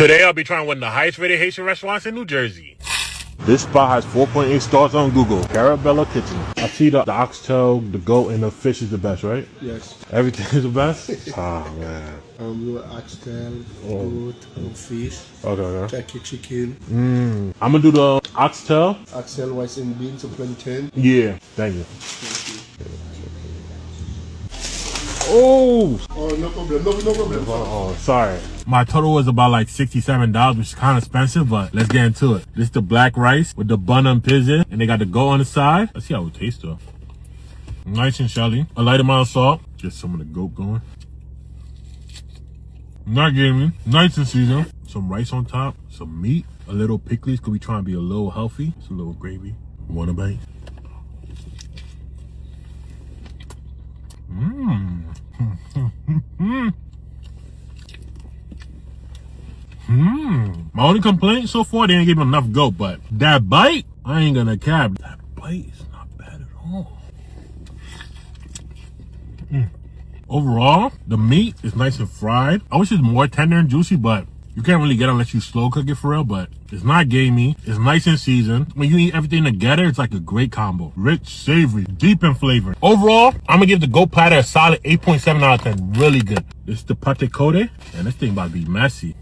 Today I'll be trying one of the highest rated Haitian restaurants in New Jersey. This spot has 4.8 stars on Google. Carabella Kitchen. I see the oxtail, the goat, and the fish is the best, right? Yes. Everything is the best? Oh, man. We were oxtail, goat, fish, turkey, chicken. I'm going to do the oxtail. Oxtail, rice and beans, plantain. Yeah, thank you. Oh, no problem. No problem. oh, sorry. My total was about like $67, which is kind of expensive, but let's get into it. This is the black rice with the bun and pigeon, and they got the goat on the side. Let's see how it tastes though. Nice and shelly. A light amount of salt. Get some of the goat going. Not gamey. Nice and seasoned. Some rice on top. Some meat. A little pickles because we trying to be a little healthy. It's a little gravy. Want a bite? My only complaint so far, they didn't give me enough goat, but that bite, I ain't gonna cap. That bite is not bad at all. Overall, the meat is nice and fried. I wish it's more tender and juicy, but you can't really get it unless you slow cook it for real, but it's not gamey. It's nice and seasoned. When you eat everything together, it's like a great combo. Rich, savory, deep in flavor. Overall, I'm gonna give the goat platter a solid 8.7 out of 10. Really good. This is the pate cote, and this thing about to be messy.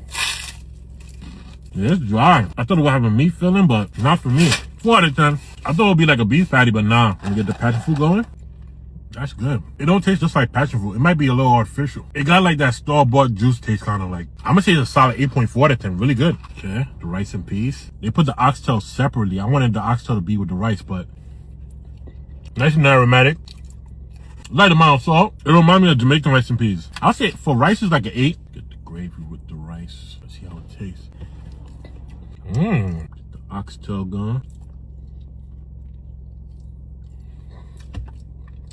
Yeah, it's dry. I thought it would have a meat filling, but not for me. 4 out of 10. I thought it would be like a beef patty, but nah. When you get the passion fruit going, that's good. It don't taste just like passion fruit. It might be a little artificial. It got like that store-bought juice taste, kind of like. I'm gonna say it's a solid 8.4 out of 10. Really good. Okay, the rice and peas. They put the oxtail separately. I wanted the oxtail to be with the rice, but nice and aromatic. Light amount of salt. It reminds me of Jamaican rice and peas. I'll say for rice it's like an 8. Get the gravy with the rice. Let's see how it tastes. Get the oxtail going.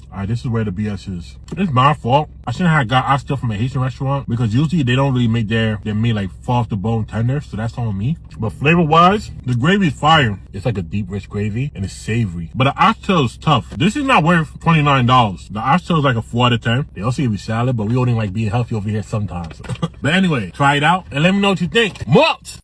Alright, this is where the BS is. It's my fault. I shouldn't have got oxtail from a Haitian restaurant because usually they don't really make their meat like fall off the bone tender, so that's on me. But flavor-wise, the gravy is fire. It's like a deep, rich gravy, and it's savory. But the oxtail is tough. This is not worth $29. The oxtail is like a 4 out of 10. They also give you salad, but we only like being healthy over here sometimes. But anyway, try it out and let me know what you think. Malt!